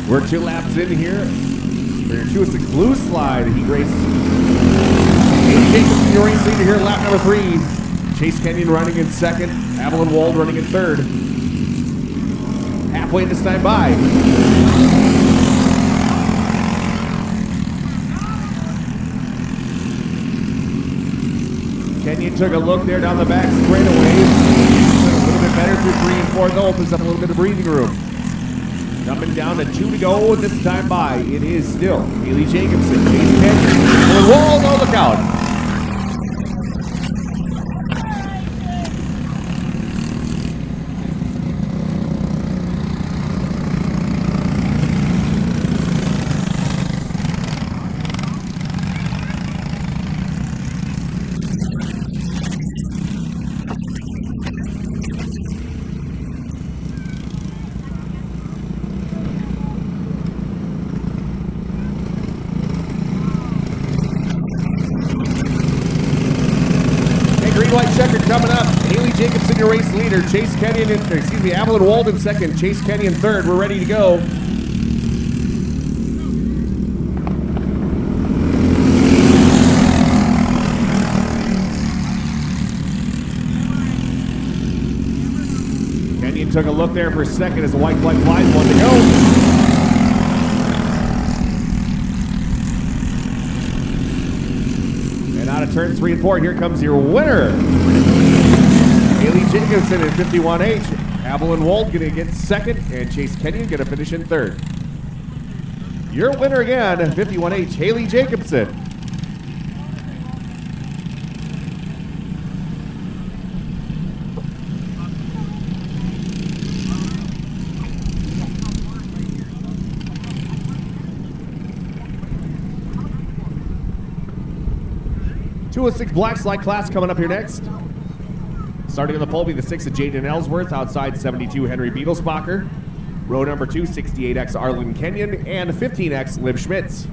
We're 2 laps in here. Your 206 Blue Slide heat race. Haley Jacobson, your race leader here, lap number 3. Chase Kenyon running in 2nd. Avalon Wald running in 3rd. Halfway this time by. Kenyon took a look there down the back straightaway. A little bit better through 3 and 4 though. Opens up a little bit of breathing room. Jumping down to 2 to go this time by. It is still Haley Jacobson, Chase Kenyon, and Wall, no look out. Coming up, Haley Jacobson, your race leader. Chase Kenyon, Avalon Wald in 2nd. Chase Kenyon 3rd. We're ready to go. Kenyon took a look there for 2nd as the white flag flies. 1 to go. Out of turn 3 and 4, here comes your winner. Haley Jacobson at 51H. Avalon Wald gonna get 2nd, and Chase Kenyon gonna finish in 3rd. Your winner again, 51H, Haley Jacobson. 206 Black Slide class coming up here next. Starting on the pole will be the 6 of Jaden Ellsworth, outside 72 Henry Beetlesbacher. Row number 2, 68X Arlen Kenyon, and 15X Liv Schmitz.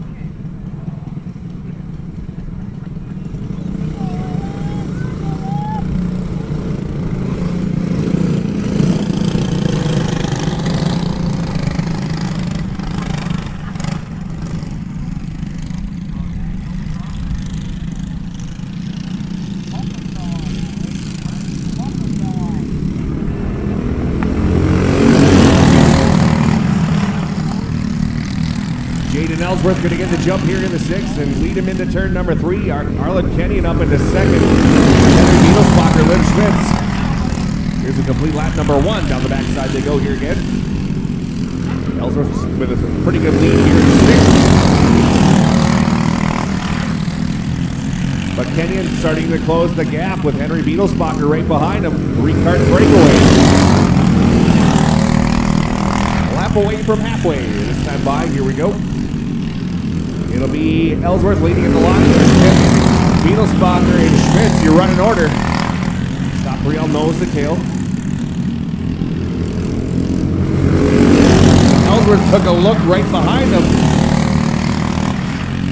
Ellsworth going to get the jump here in the 6th and lead him into turn number 3. Arlen Kenyon up into 2nd. Henry Beetlesbacher, Liv Schmitz. Here's a complete lap number 1. Down the backside they go here again. Ellsworth with a pretty good lead here in the 6th. But Kenyon starting to close the gap with Henry Beetlesbacher right behind him. 3-cart breakaway. A lap away from halfway. This time by, here we go. It'll be Ellsworth leading in the line. Beetlesbacher and Schmitz, your running order. Top 3 all nose to tail. Ellsworth took a look right behind him.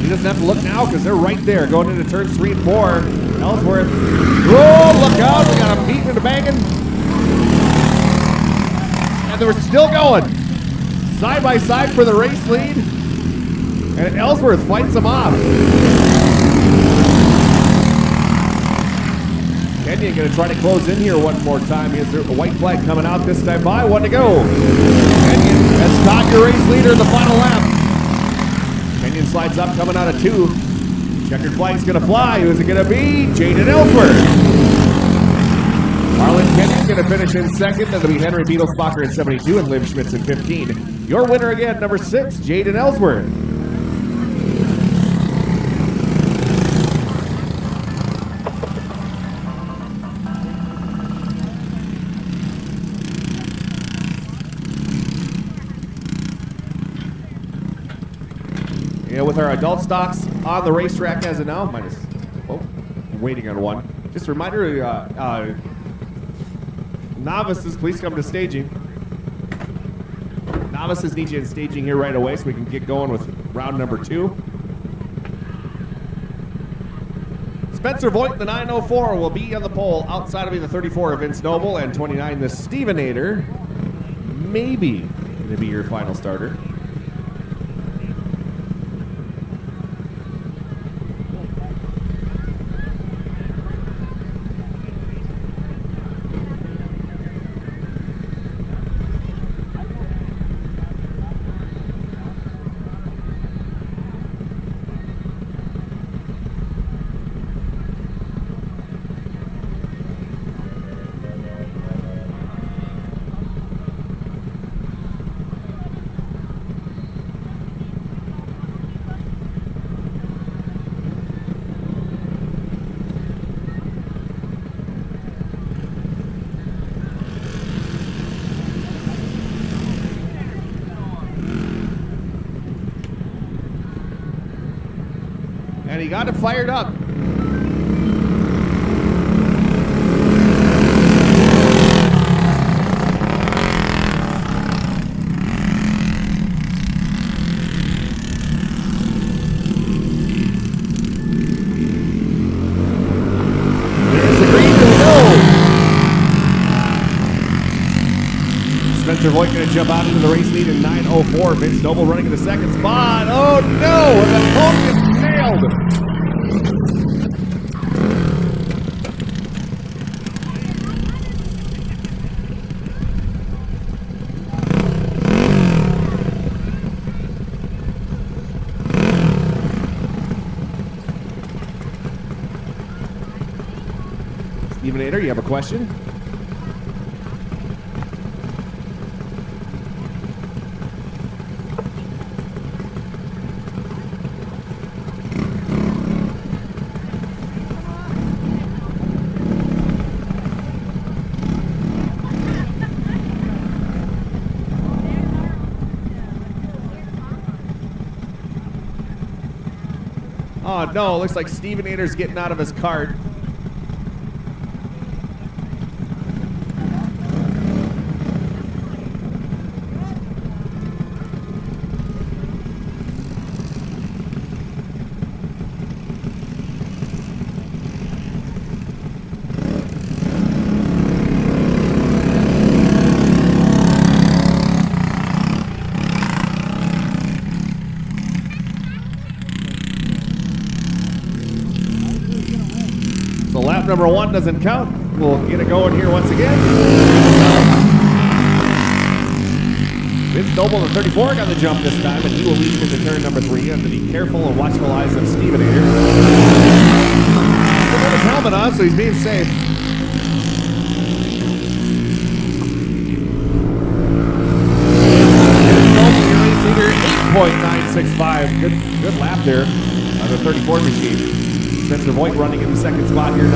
He doesn't have to look now because they're right there going into turns 3 and 4. Ellsworth, oh, look out, we got him beating and banging. And they were still going. Side by side for the race lead. And Ellsworth fights him off. Kenyon going to try to close in here one more time. He has a white flag coming out this time by. 1 to go. Kenyon has caught your race leader in the final lap. Kenyon slides up coming out of 2. Checkered flag's going to fly. Who's it going to be? Jaden Ellsworth. Arlen Kenyon going to finish in 2nd. That'll be Henry Beetlesbacher in 72 and Liv Schmitz in 15. Your winner again, number 6, Jaden Ellsworth. Yeah, with our adult stocks on the racetrack as of now, waiting on one. Just a reminder, novices, please come to staging. Novices need you in staging here right away so we can get going with round number 2. Spencer Voigt, the 904, will be on the pole. Outside of me, the 34, Vince Noble, and 29, the Stevenator. Maybe going to be your final starter. And he got it fired up. Spencer Voigt going to jump out into the race lead in 9:04. Vince Noble running in the second spot. Oh no! And the pole gets nailed. Stevenator, you have a question? Oh no, it looks like Stevenator's getting out of his cart. So lap number 1 doesn't count. We'll get it going here once again. Vince Noble, the 34, got the jump this time, and he will lead into turn number 3 under the careful and watchful eyes of Stevenator. He'll put his helmet on, so he's being safe. Vince Noble, your race leader, 8.965. Good lap there on the 34 machine. Spencer Voigt running in the second spot here, 9:04.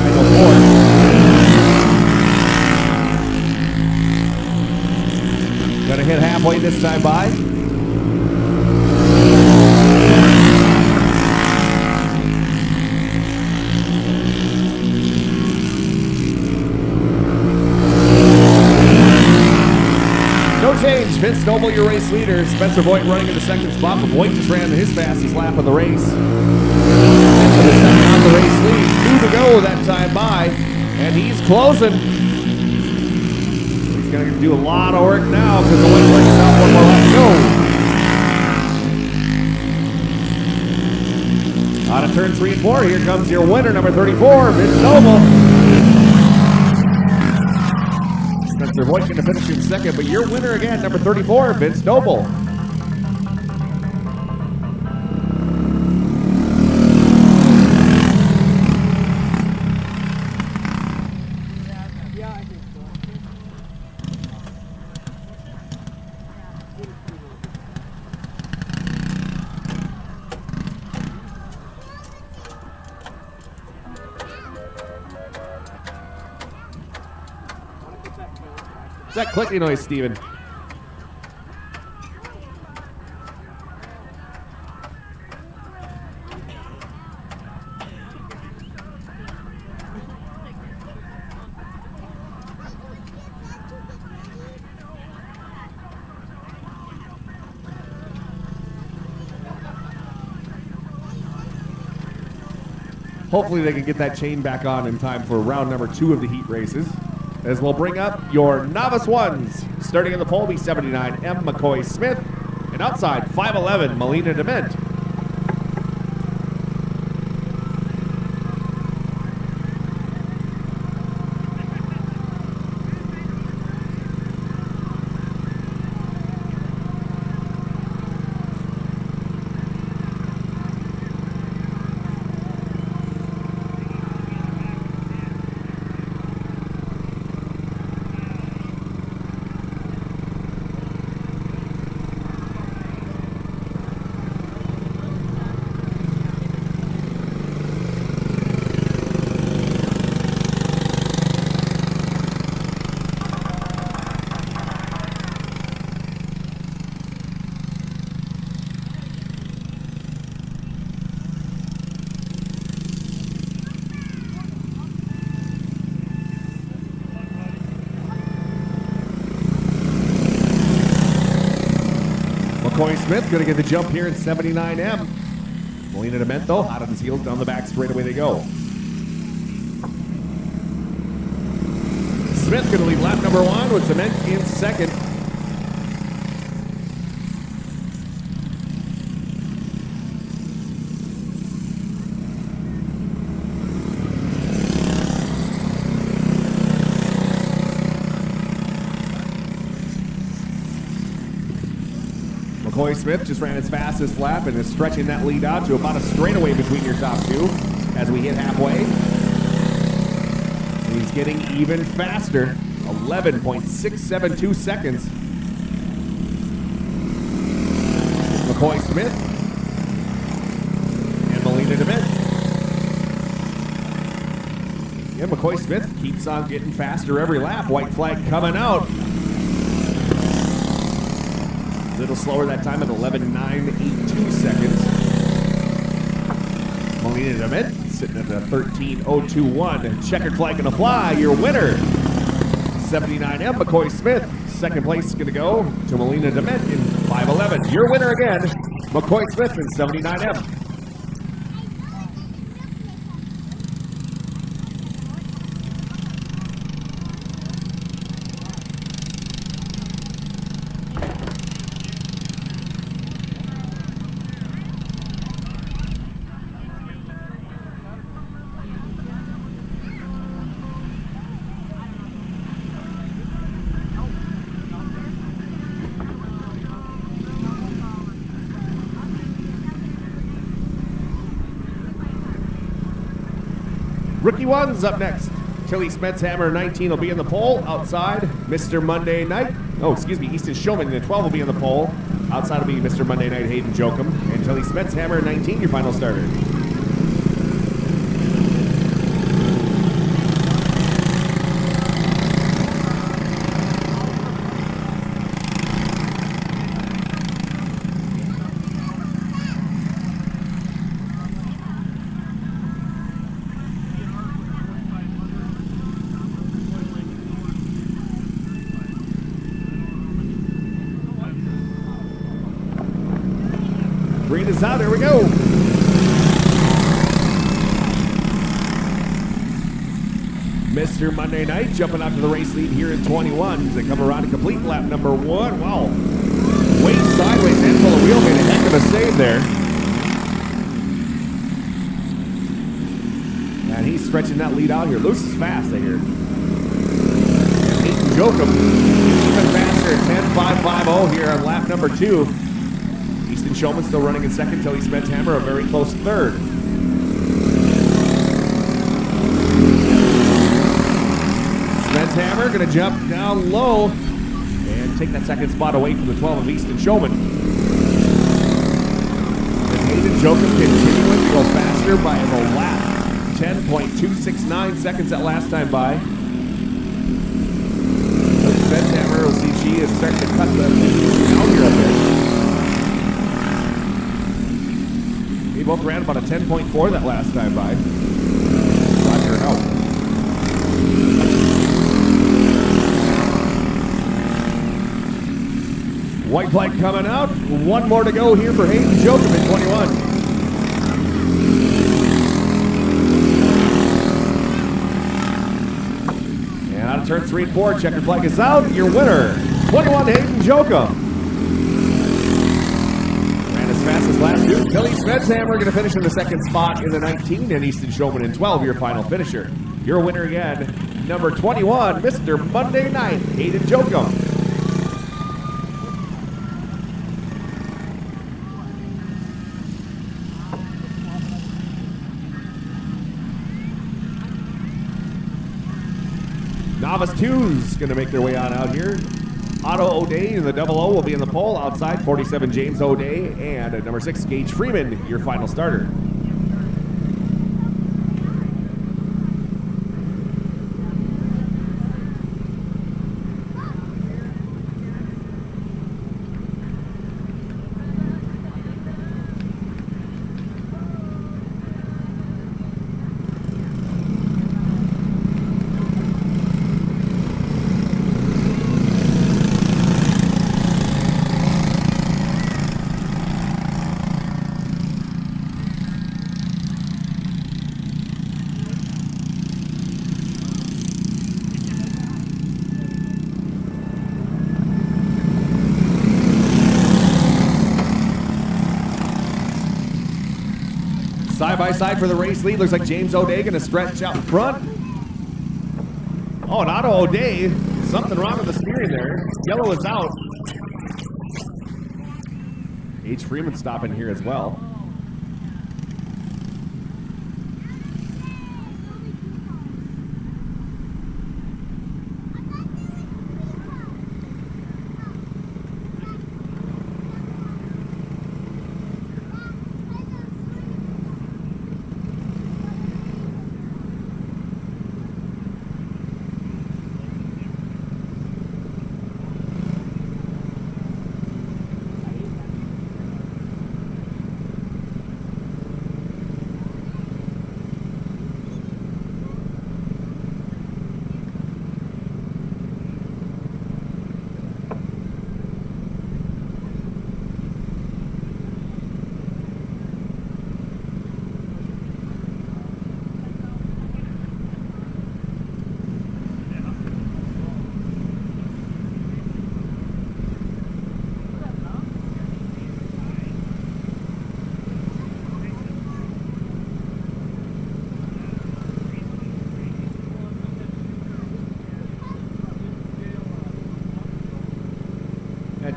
Gonna hit halfway this time by. No change. Vince Noble, your race leader. Spencer Voigt running in the second spot, but Voigt just ran his fastest lap of the race. The second on the race lead. 2 to go that time by, and he's closing. He's going to do a lot of work now because the white flag is out. 1 more lap to go. Out of turn 3 and 4, here comes your winner, number 34, Vince Noble. Spencer Voigt going to finish in second, but your winner again, number 34, Vince Noble. What's that clicking noise, Steven? Hopefully they can get that chain back on in time for round number 2 of the heat races. As we'll bring up your novice ones. Starting in the pole, B79, M. McCoy Smith. And outside, 5'11", Melina Dement. McCoy Smith going to get the jump here in 79M. Molina Demento hot on his heels down the back straightaway they go. Smith going to lead lap number 1 with Cement in second. McCoy Smith just ran his fastest lap and is stretching that lead out to about a straightaway between your top two as we hit halfway. And he's getting even faster, 11.672 seconds. McCoy Smith and Molina DeMint. Yeah, McCoy Smith keeps on getting faster every lap. White flag coming out. A little slower that time at 11.982 seconds. Molina DeMint sitting at the 13.021. Checkered flag gonna fly. Your winner, 79M McCoy Smith. Second place is gonna go to Molina DeMint in 5.11. Your winner again, McCoy Smith in 79M. Rookie one's up next. Tilly Smetshammer, 19, will be in the pole. Outside, Mr. Monday Night. Oh, excuse me, Easton Showman, the 12 will be in the pole. Outside will be Mr. Monday Night, Hayden Jokum. And Tilly Smetshammer, 19, your final starter. Green is out, there we go. Mr. Monday Night jumping out to the race lead here in 21 as they come around to complete lap number 1. Wow. Way sideways, handful of wheel, made a heck of a save there. And he's stretching that lead out here. Loose is fast, I hear. And Hayden Jokum even faster at 10.550 here on lap number 2. Easton Showman still running in second. Tilly Smetshammer a very close third. Smetshammer going to jump down low and take that second spot away from the 12 of Easton Showman. And Hayden Jokum continuing to go faster by a lap. 10.269 seconds that last time by. Smetshammer, we'll see she is starting to cut the lead down here a bit. They both ran about a 10.4 that last time by. Roger help. White flag coming out. One more to go here for Hayden Jokum in 21. And out of turn 3 and 4, checkered flag is out. Your winner, 21 Hayden Jokum. Fastest lap, dude. Tilly Smetshammer going to finish in the second spot in the 19, and Easton Showman in 12, your final finisher. Your winner again, number 21, Mr. Monday Night, Hayden Jokum. Novice 2's going to make their way on out here. Otto O'Day in the double O will be in the pole. Outside, 47 James O'Day, and at number 6, Gage Freeman, your final starter. Side by side for the race lead. Looks like James O'Day going to stretch out front. Oh, and Otto O'Day. Something wrong with the steering there. Yellow is out. H. Freeman stopping here as well.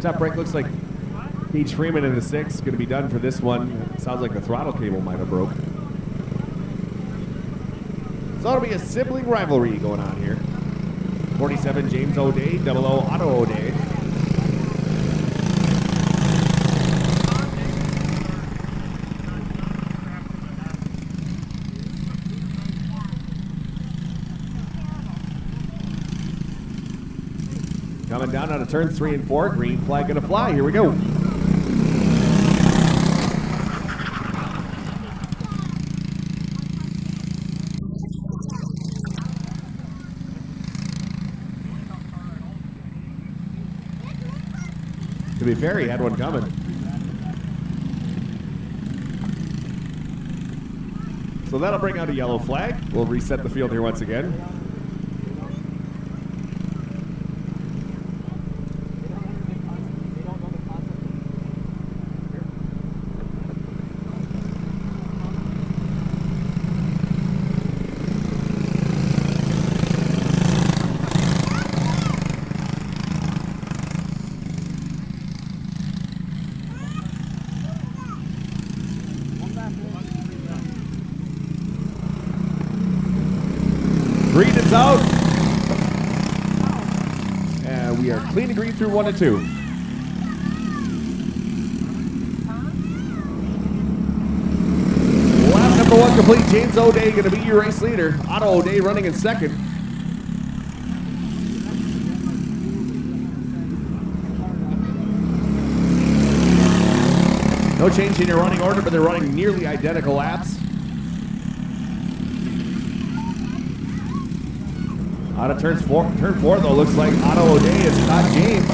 Top break looks like H. Freeman in the 6 going to be done for this one. Sounds like the throttle cable might have broke. So it'll be a sibling rivalry going on here. 47 James O'Day, 00 Otto O'Day. Coming down out of turns 3 and 4. Green flag gonna fly. Here we go. To be fair, he had one coming. So that'll bring out a yellow flag. We'll reset the field here once again. Green is out. And we are clean and green through 1 and 2. Lap number 1 complete. James O'Day going to be your race leader. Otto O'Day running in second. No change in your running order, but they're running nearly identical laps. Out of turn four though, looks like Otto O'Day is not James.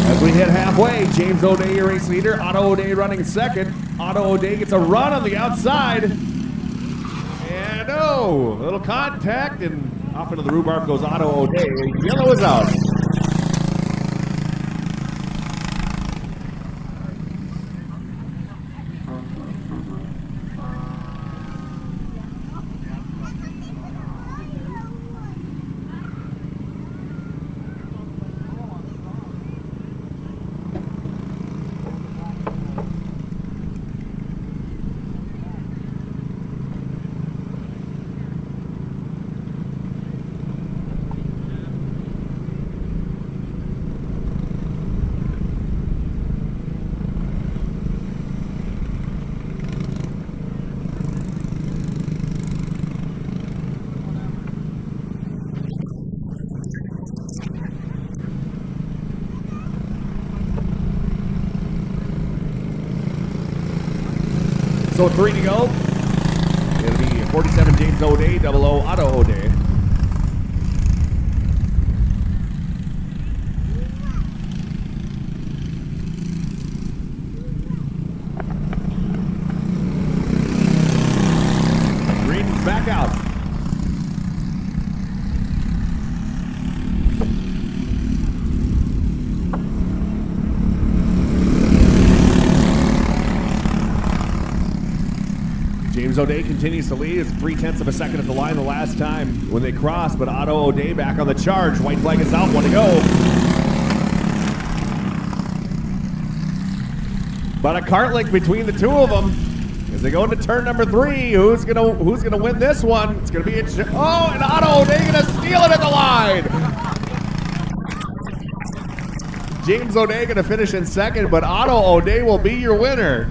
As we hit halfway, James O'Day, your race leader. Otto O'Day running second. Otto O'Day gets a run on the outside. And oh, a little contact, and off into the rhubarb goes Otto O'Day. Yellow is out. So 3 to go. It'll be 47 James O'Day, 00 Otto O'Day. Green's back out. O'Day continues to lead. It's 0.3 of a second at the line the last time when they crossed, but Otto O'Day back on the charge. White flag is out, 1 to go. But a cart link between the two of them as they go into turn number 3. Who's gonna win this one? It's gonna be and Otto O'Day gonna steal it at the line. James O'Day gonna finish in second, but Otto O'Day will be your winner.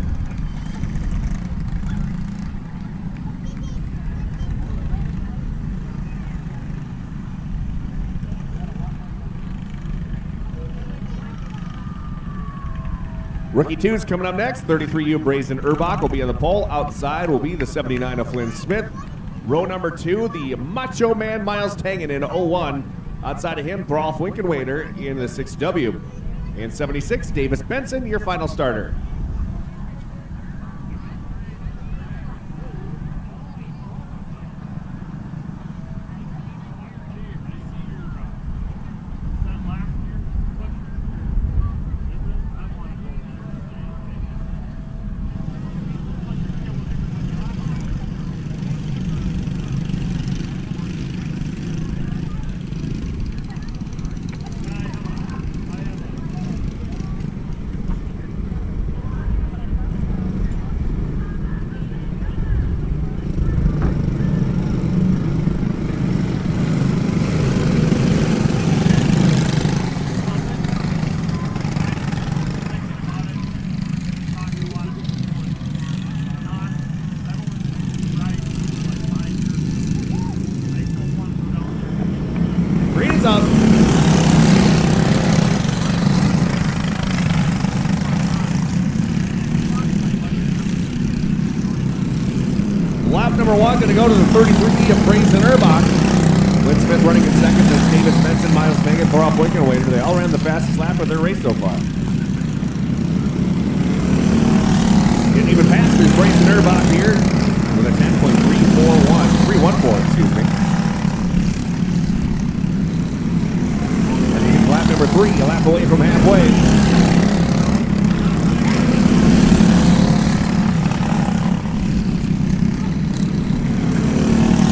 Rookie 2's coming up next. 33U Brazen Urbach will be on the pole. Outside will be the 79 of Flynn Smith. Row number 2, the Macho Man Miles Tangen in 01. Outside of him, Rolf Winkenwader in the 6W. And 76, Davis Benson, your final starter. Up. Lap number 1 going to go to the 33E of Brazen Urbach. Flynn Smith running in second. That's Davis Benson, Miles Megan, Thorop Winkenwader. They all ran the fastest lap of their race so far. Getting even faster is Brazen Urbach here with a 10.314, excuse me. Lap number 3, a lap away from halfway.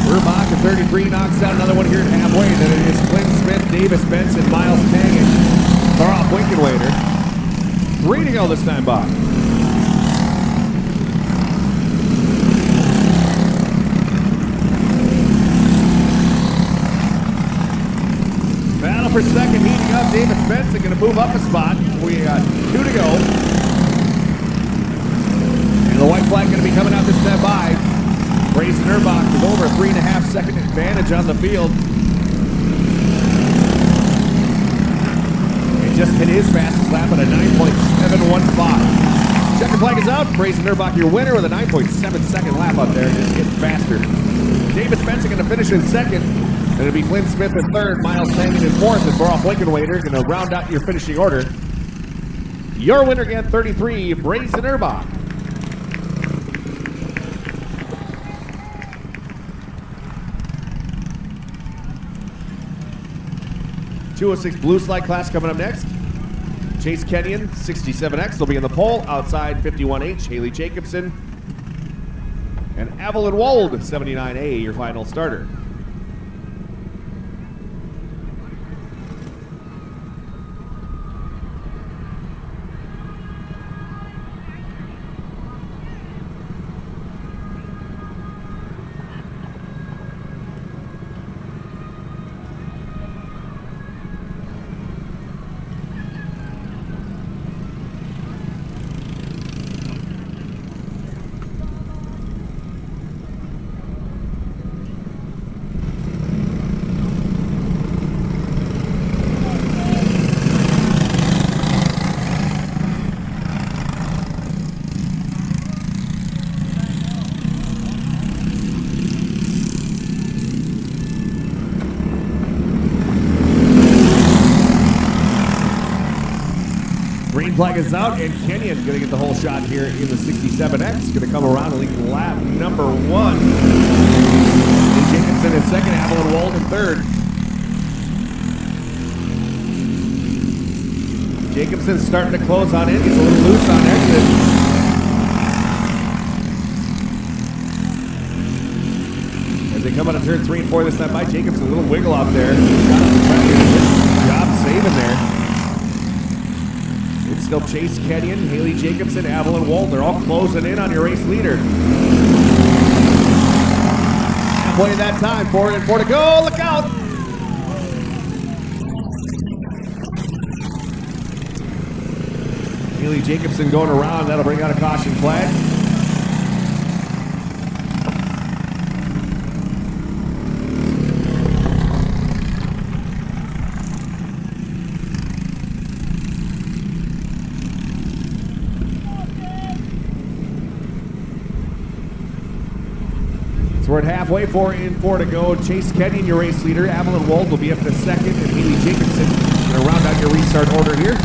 Urbach at 33 knocks down another one here at halfway. And then it is Flynn Smith, Davis Benson, Miles Tangen, Thorop Winkenwader. 3 to go this time by. For second, heating up. Davis Benson going to move up a spot. We got 2 to go. And the white flag going to be coming out this time by. Brazen Urbach with over a 3.5 second advantage on the field. He just hit his fastest lap at a 9.715. Checker flag is out. Brazen Urbach your winner with a 9.7 second lap out there. Just getting faster. Davis Benson going to finish in second. And it'll be Flynn Smith in third, Miles Tangen in fourth, and Thorop Winkenwader going to round out your finishing order. Your winner again, 33, Brazen Urbach. .206 Blue Slide class coming up next. Chase Kenyon, 67X, will be in the pole. Outside, 51H, Haley Jacobson. And Evelyn Wold, 79A, your final starter. Flag is out, and Kenyon's going to get the whole shot here in the 67X. Going to come around and lead lap number 1. And Jacobson in second, Evelyn Wold in third. Jacobson's starting to close on in. Gets a little loose on exit. As they come out of turn 3 and 4 this time by Jacobson, a little wiggle out there. Good job saving there. It's still Chase Kenyon, Haley Jacobson, Evelyn Wold. They're all closing in on your race leader. Halfway that time, 4 and 4 to go. Look out! Haley Jacobson going around. That'll bring out a caution flag. We're at halfway, 4 and 4 to go. Chase Kenyon, your race leader. Evelyn Wold will be up to second, and Haley Jacobson going to round out your restart order here.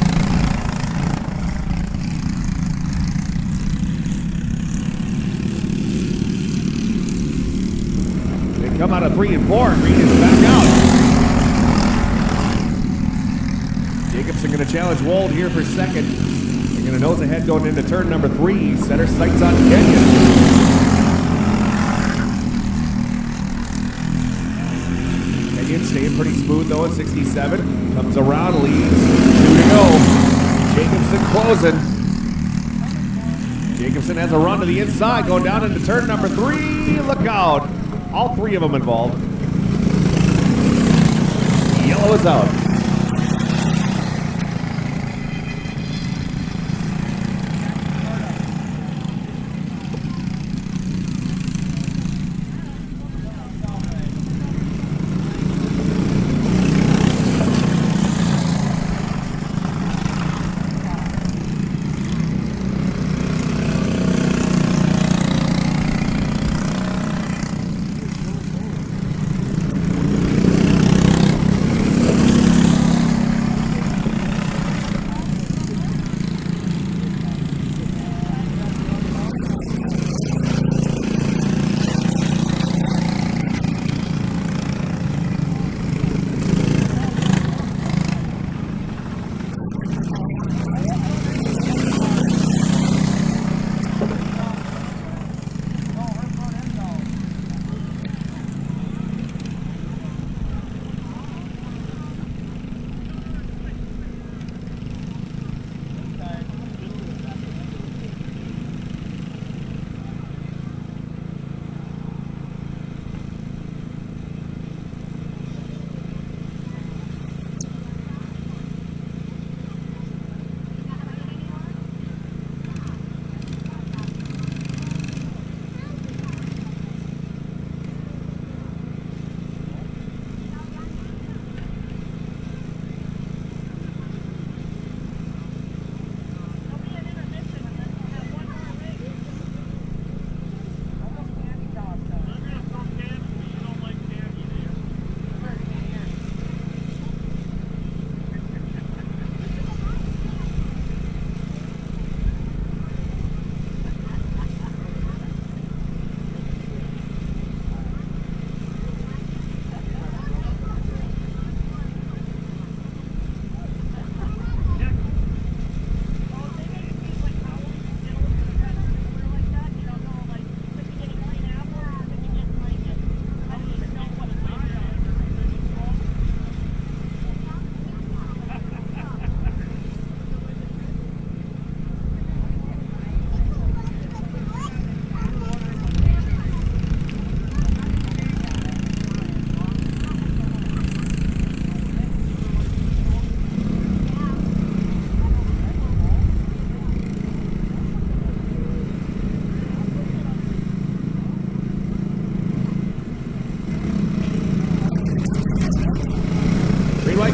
They come out of 3 and 4. Green is back out. Jacobson going to challenge Wold here for second. They're going to nose ahead going into turn number 3. Set her sights on Kenyon. Staying pretty smooth though at 67. Comes around, leads. 2 to go. Jacobson closing. Jacobson has a run to the inside, going down into turn number 3. Look out. All 3 of them involved. Yellow is out.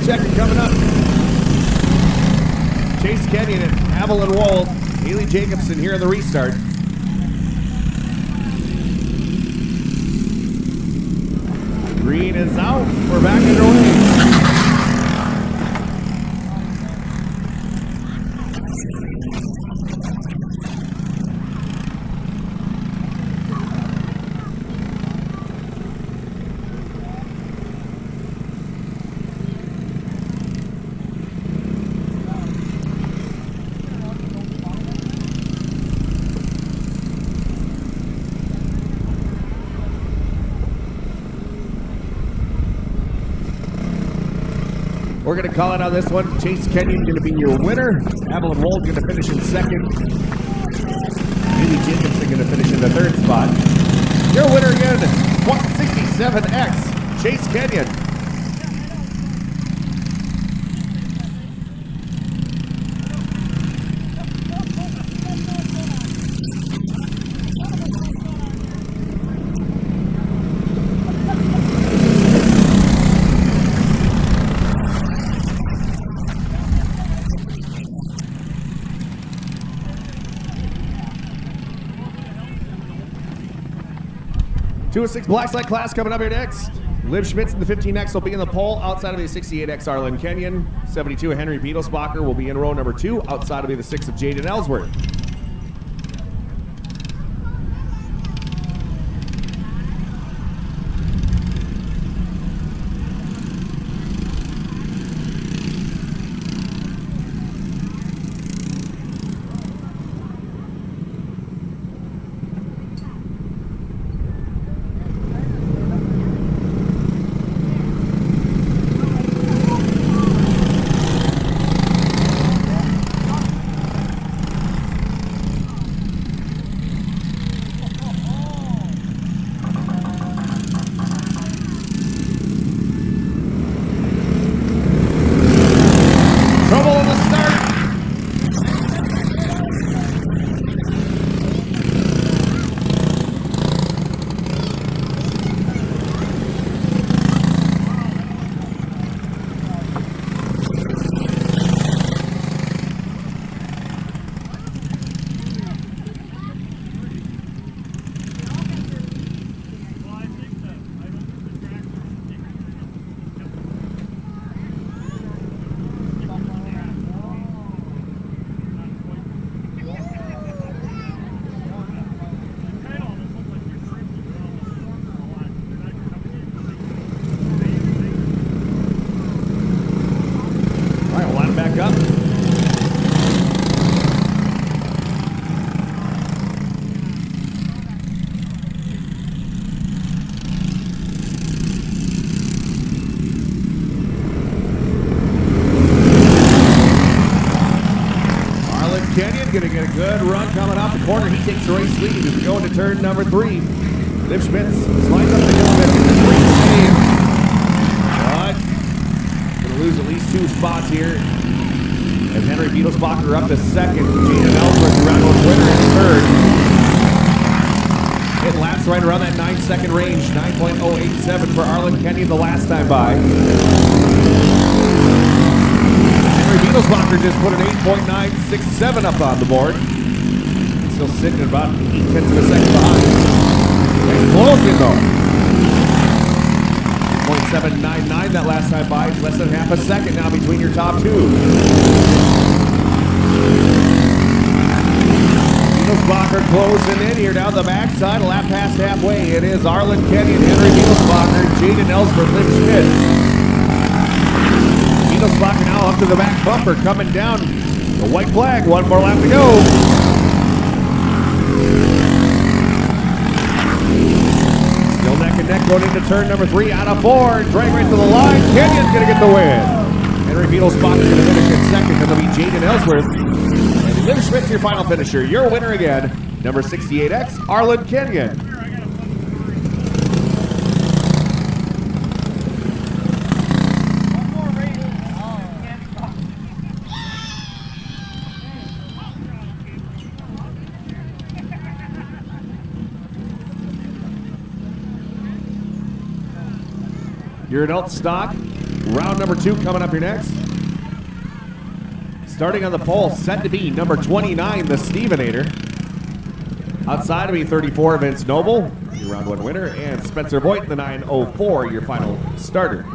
Checking coming up. Chase Kenyon and Evelyn Wold. Haley Jacobson here in the restart. Green is out. We're back underway. We're going to call it on this one. Chase Kenyon going to be your winner. Evelyn Wold going to finish in second. Haley Jacobson going to finish in the third spot. Your winner again, 167X, Chase Kenyon. Two of 6 black slide class coming up here next. Liv Schmitz in the 15X will be in the pole outside of the 68X Arlen Kenyon. 72 Henry Beetlesbacher will be in row number 2 outside of the 6 of Jaden Ellsworth. Going to get a good run coming off the corner. He takes the race lead as we go into turn number 3. Liv Schmitz slides up the hill a bit in the green save. But going to lose at least 2 spots here. As Henry Beetlesbacher up to second. Jaden Ellsworth around with winner in third. It laps right around that 9-second range. 9.087 for Arlen Kenyon the last time by. Beetlesbacher just put an 8.967 up on the board. Still sitting at about 0.8 of a second behind. Nice closing though. 0.799 that last time by. It's less than half a second now between your top 2. Beetlesbacher closing in here down the backside, a lap past halfway. It is Arlen Kenyon, Henry Beetlesbacher, Jaden Ellsworth, Liv Schmitz. Beetlesbacher now up to the back bumper, coming down the white flag. 1 more lap to go. Still neck and neck going into turn number 3 out of 4. Drag race to the line. Kenyon's going to get the win. Henry Beetlesbacher going to finish in second. That'll be Jaden Ellsworth. And Liv Schmitz, your final finisher. Your winner again, number 68X, Arlen Kenyon. Your adult stock, round number 2 coming up here next. Starting on the pole, set to be number 29, the Stevenator. Outside of me, 34, Vince Noble, your round 1 winner, and Spencer Voigt, the 904, your final starter.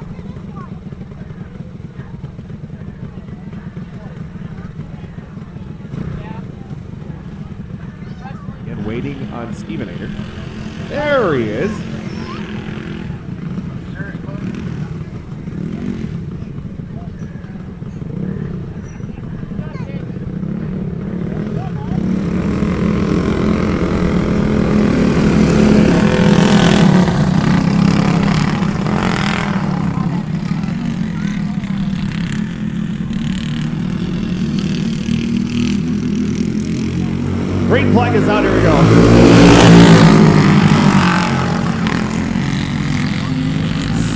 And waiting on Stevenator. There he is.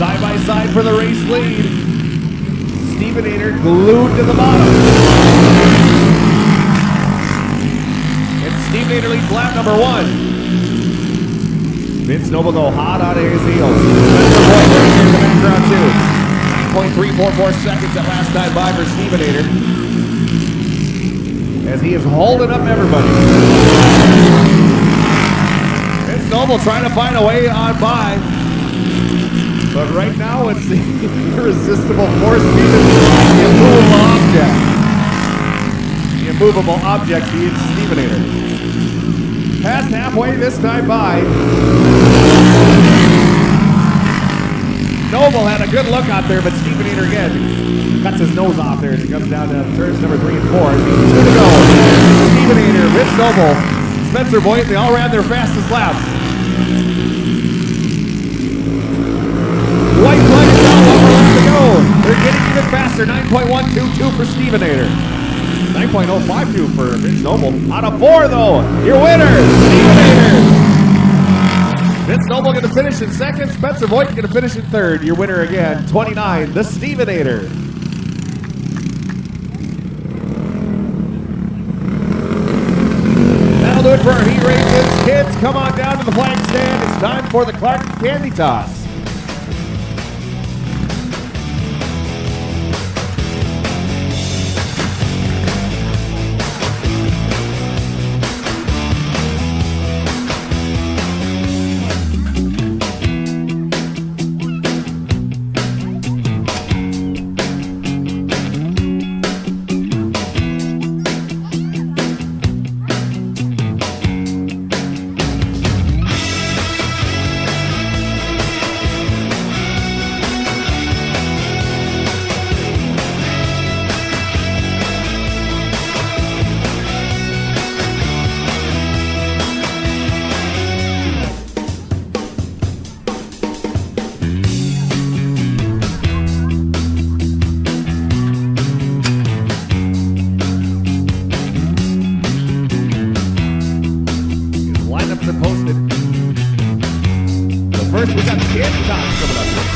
Side by side for the race lead. Stevenator glued to the bottom. And Stevenator leads lap number 1. Vince Noble go hot out of his heels. Spencer Boyd right here in the background too. 9.344 seconds that last time by for Stevenator. As he is holding up everybody. Vince Noble trying to find a way on by. But right now it's the irresistible force being the immovable object. The immovable object being Stevenator. Past halfway this time by. Noble had a good look out there, but Stevenator again cuts his nose off there as he comes down to turns number 3 and 4. 2 to go. Stevenator, Vince Noble, Spencer Boyd, they all ran their fastest lap. White flag is down, 1 more lap to go. They're getting even faster, 9.122 for Stevenator. 9.052 for Vince Noble. Out of 4 though, your winner, Stevenator. Vince Noble going to finish in second. Spencer Boyd going to finish in third. Your winner again, 29, the Stevenator. That'll do it for our heat races. Kids, come on down to the flag stand. It's time for the Clark Candy Toss. First, we got the candy toss coming up here.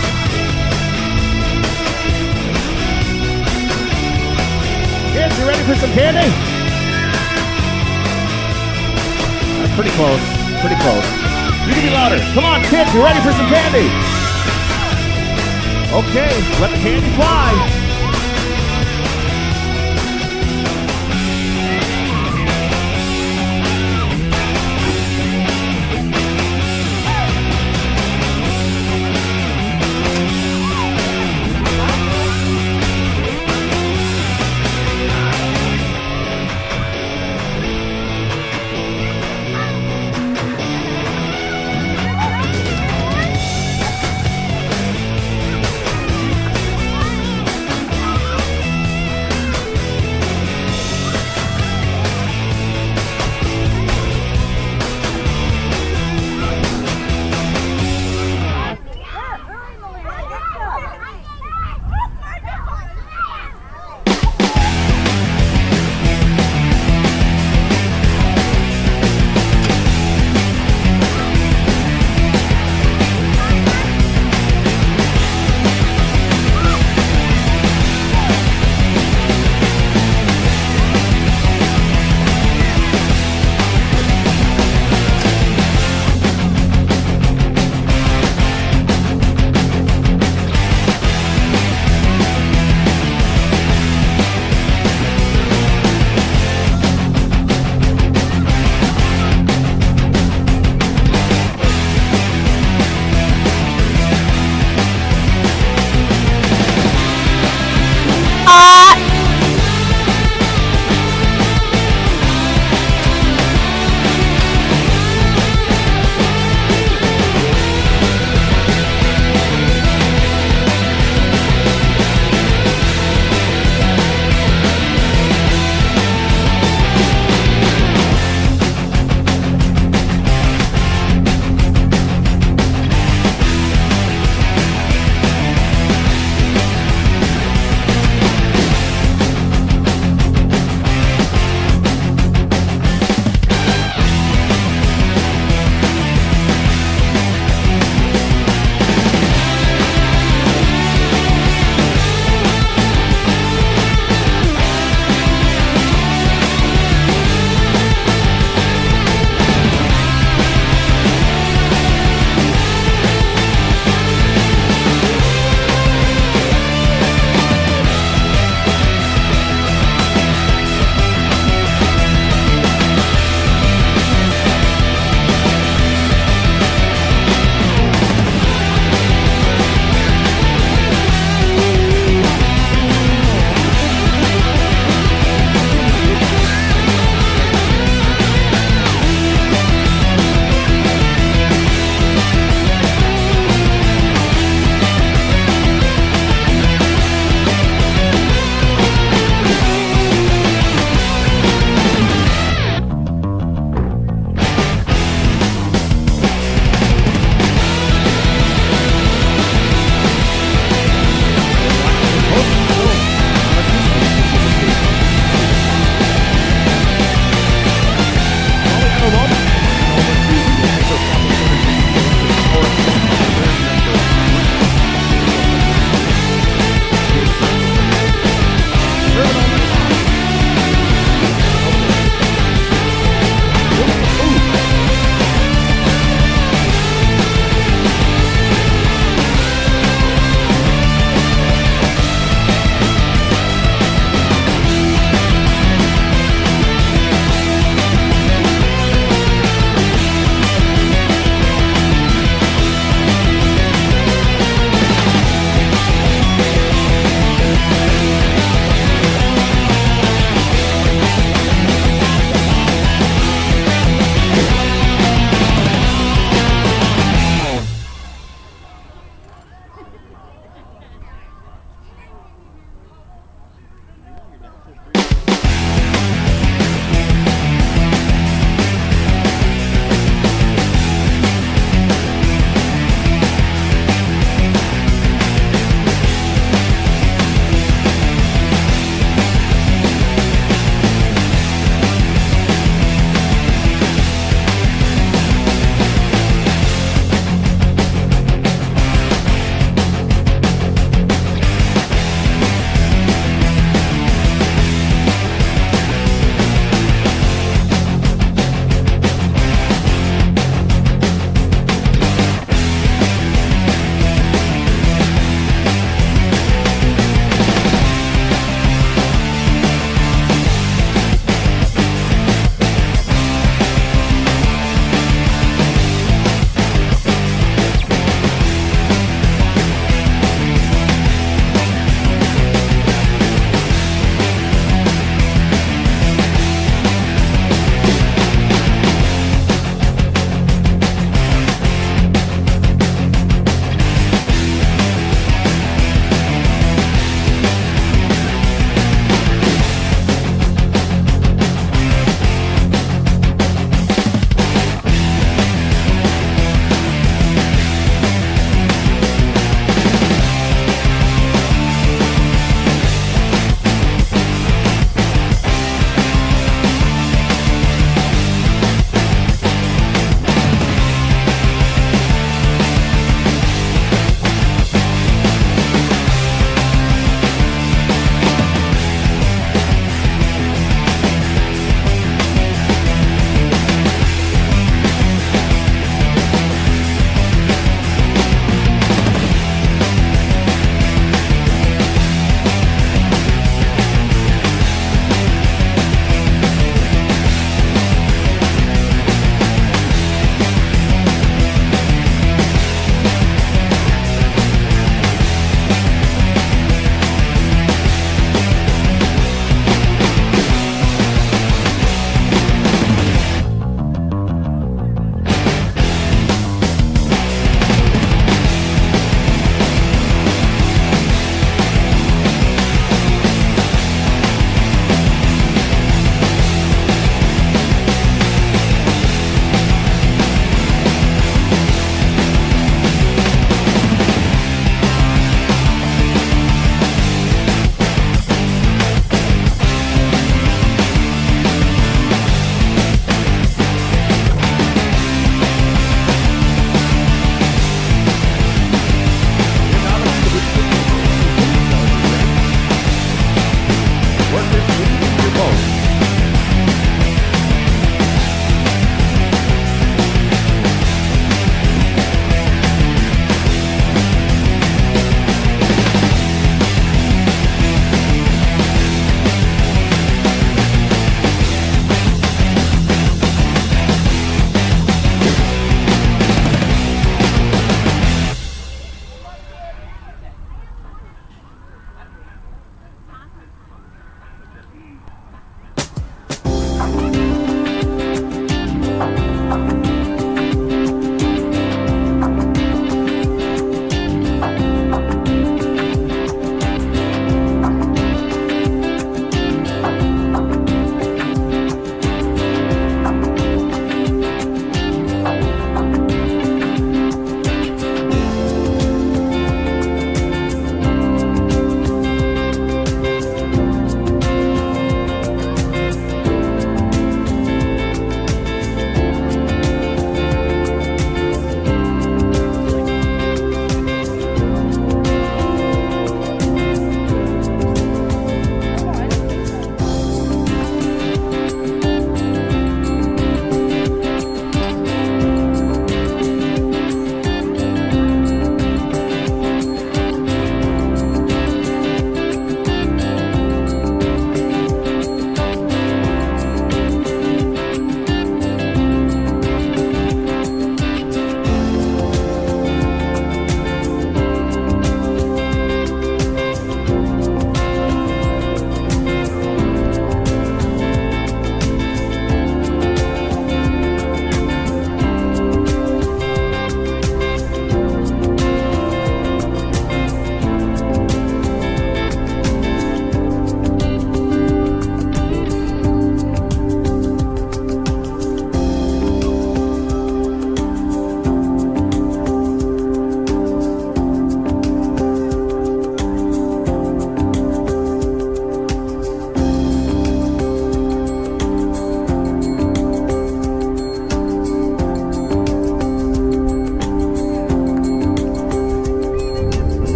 Kids, you ready for some candy? That's pretty close. Pretty close. You can be louder. Come on, kids, you ready for some candy? Okay, let the candy fly.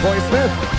McCoy Smith.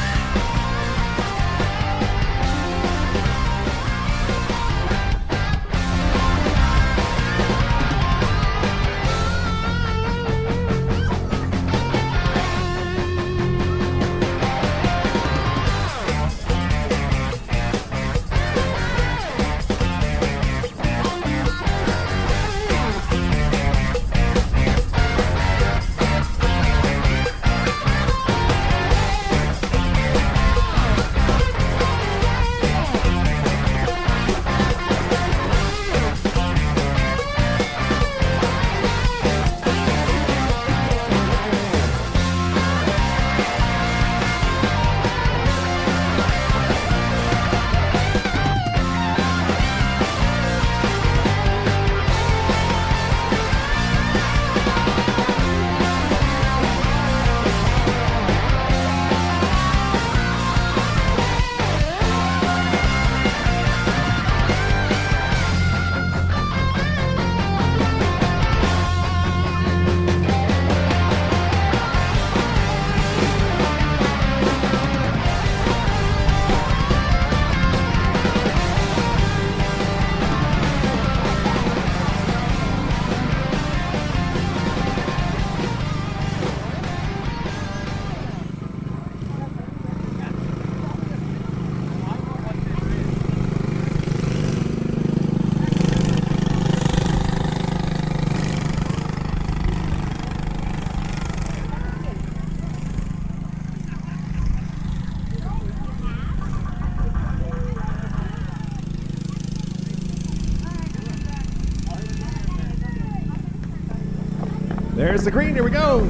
There's the green, here we go.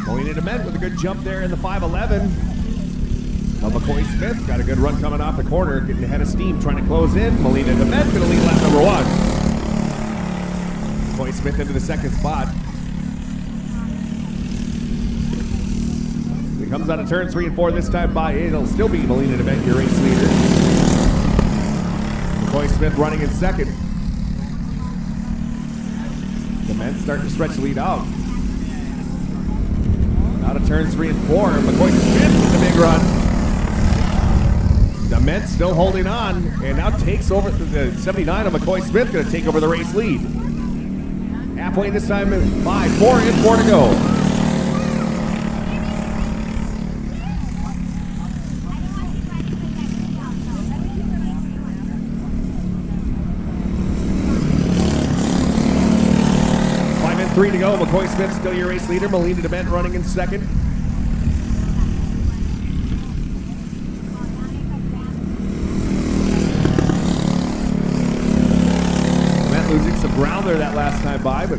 Going into Met with a good jump there in the 511. McCoy Smith got a good run coming off the corner, getting ahead of steam, trying to close in. Molina to Met, going to lead lap number 1. McCoy Smith into the second spot. He comes out of turns 3 and 4 this time by. It'll still be Molina to Met, your race leader. McCoy Smith running in second. The men starting to stretch the lead out. Out of turns 3 and 4. McCoy Smith with the big run. The men still holding on and now takes over the 79 of McCoy Smith, going to take over the race lead. Halfway this time, 5, 4 and 4 to go. Three to go. McCoy Smith still your race leader. Molina DeMent running in second. DeMent losing some ground there that last time by, but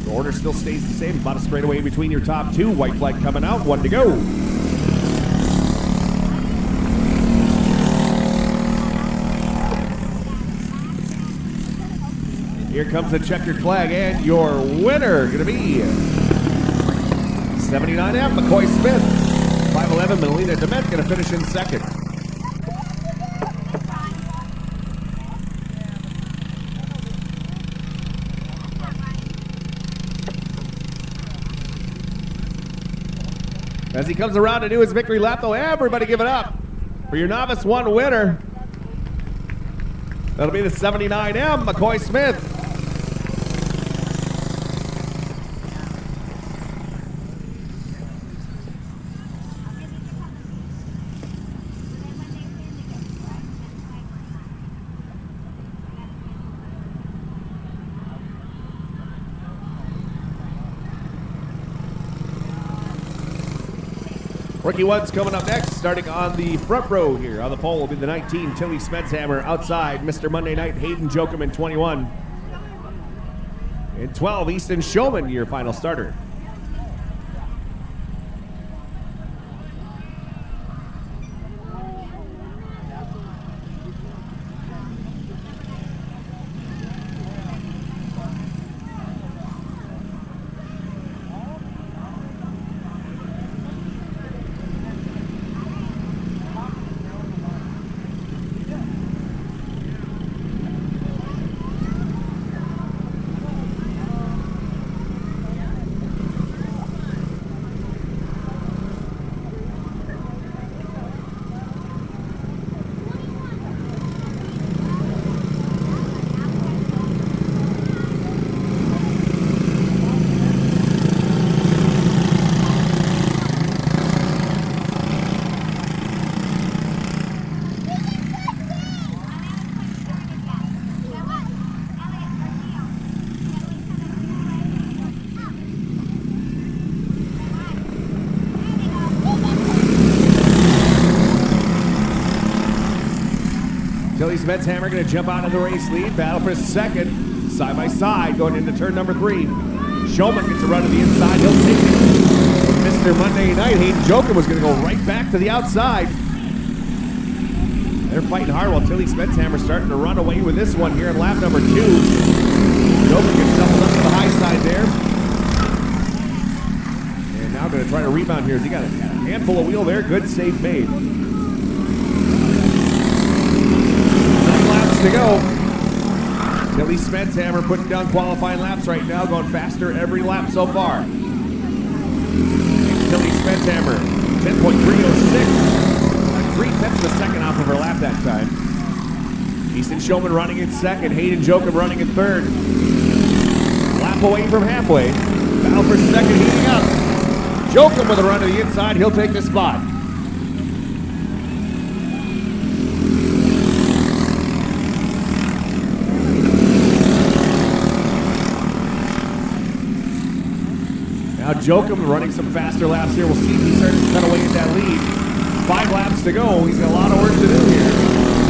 the order still stays the same. About a straightaway in between your top two. White flag coming out. 1 to go. Here comes the checkered flag, and your winner going to be 79M, McCoy Smith. 511, Molina DeMent going to finish in second. As he comes around to do his victory lap, though, everybody give it up for your Novice 1 winner. That'll be the 79M, McCoy Smith. Rookie one's coming up next, starting on the front row here. On the pole will be the 19, Tilly Smedshammer. Outside, Mr. Monday Night, Hayden Jokum in 21. And 12, Easton Showman, your final starter. Tilly Smetshammer going to jump out of the race lead. Battle for second. Side by side going into turn number 3. Showman gets a run to the inside. He'll take it. With Mr. Monday Night, Hayden Jokum was going to go right back to the outside. They're fighting hard while Tilly Smetshammer starting to run away with this one here in lap number 2. Jokum gets doubled up to the high side there. And now going to try to rebound here as he got a handful of wheel there. Good save made. 9 laps to go. Tilly Smetshammer putting down qualifying laps right now, going faster every lap so far. Tilly Smetshammer, 10.306. 3/10 of a second off of her lap that time. Easton Showman running in second. Hayden Jokum running in third. Lap away from halfway. Battle for second heating up. Jokum with a run to the inside. He'll take the spot. Now Jokum running some faster laps here. We'll see if he starts to cut away at that lead. 5 laps to go. He's got a lot of work to do here.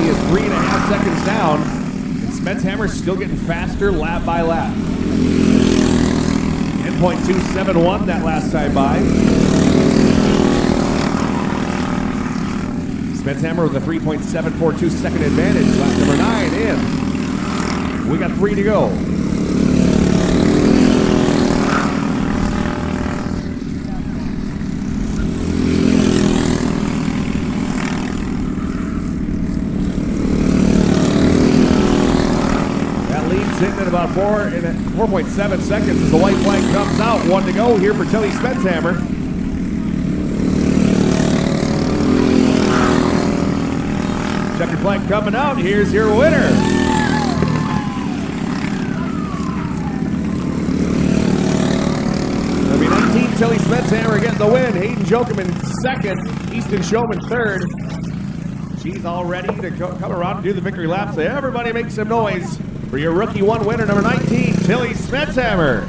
He is 3.5 seconds down. And Smetshammer's still getting faster lap by lap. 10.271 that last time by. Smetshammer with a 3.742 second advantage. Lap number 9 in. We got 3 to go. Sitting at about 4.7 seconds as the white flag comes out. 1 to go here for Tilly Smetshammer. Checkered flag coming out. Here's your winner. That'll be 19. Tilly Smetshammer getting the win. Hayden Jokum in second. Easton Showman third. She's all ready to come around and do the victory lap. So everybody make some noise for your Rookie 1 winner, number 19, Tilly Smetshammer.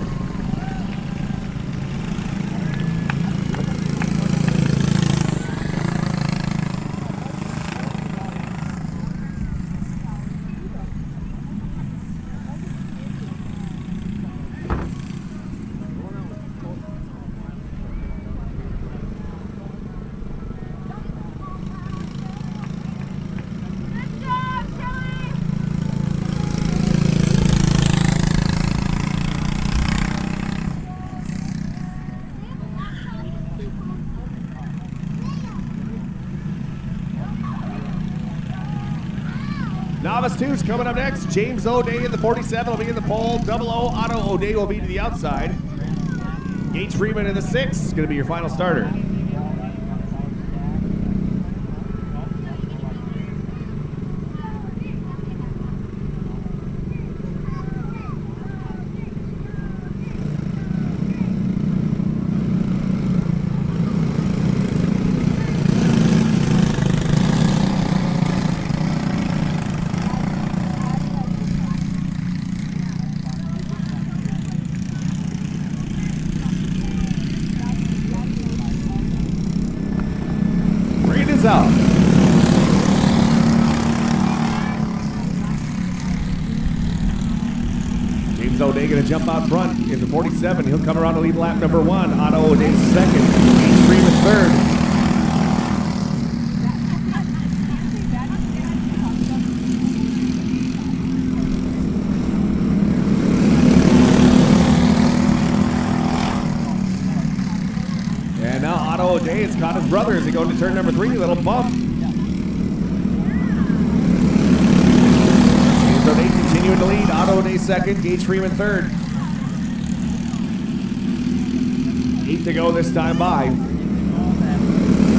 Novice 2's coming up next. James O'Day in the 47 will be in the pole. 00 Otto O'Day will be to the outside. Gage Freeman in the 6 is going to be your final starter. Out. James O'Day going to jump out front in the 47. He'll come around to lead lap number 1. Otto O'Day's second. Gage Freeman third. And now Otto O'Day has caught his brother as they go into turn number 3. Little bump. James O'Day continuing to lead. Otto O'Day second. Gage Freeman third. 8 to go this time by.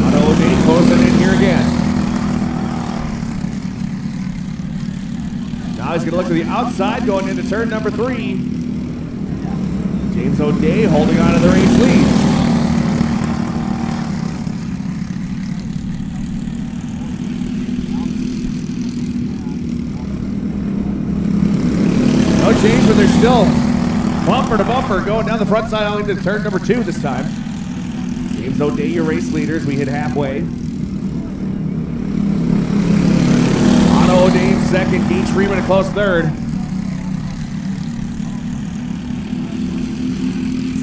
Otto O'Day closing in here again. Now he's going to look to the outside going into turn number 3. James O'Day holding on to the race lead. No change, but they're still bumper to bumper going down the front side only to turn number 2 this time. James O'Day, your race leaders. We hit halfway. Otto Otto O'Day in second. Gage Freeman a close third.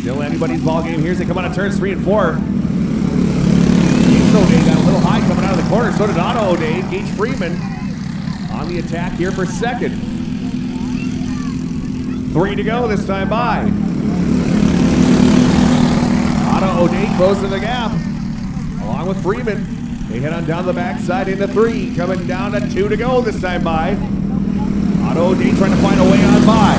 Still anybody's ball game here as they come out of turns 3 and 4. James O'Day got a little high coming out of the corner. So did Otto O'Day. Gage Freeman on the attack here for second. 3 to go this time by. Otto O'Day closing the gap along with Freeman. They head on down the backside into 3. Coming down to 2 to go this time by. Otto O'Day trying to find a way on by.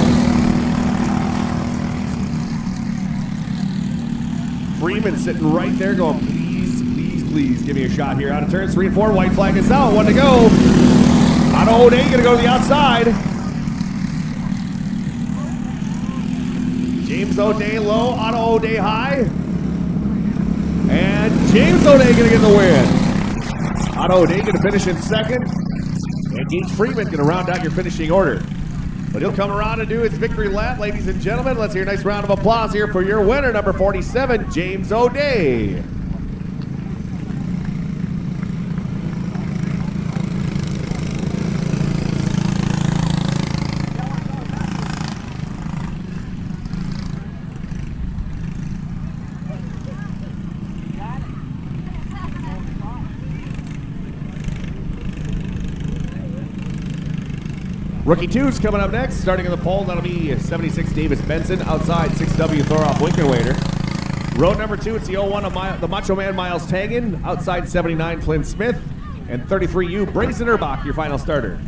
Freeman sitting right there going, please, please, please give me a shot here. Out of turns 3 and 4. White flag is out. 1 to go. Otto O'Day going to go to the outside. James O'Day low. Otto O'Day high. And James O'Day going to get the win. Otto O'Day going to finish in second. And Gage Freeman going to round out your finishing order. But he'll come around and do his victory lap, ladies and gentlemen. Let's hear a nice round of applause here for your winner, number 47, James O'Day. Rookie 2's coming up next. Starting in the pole, that'll be 76 Davis Benson. Outside, 6W Thoroff Winkenwader. Road number 2, it's the 01 of the Macho Man Miles Tangen. Outside, 79 Flynn Smith. And 33U Briggs and Erbach, your final starter.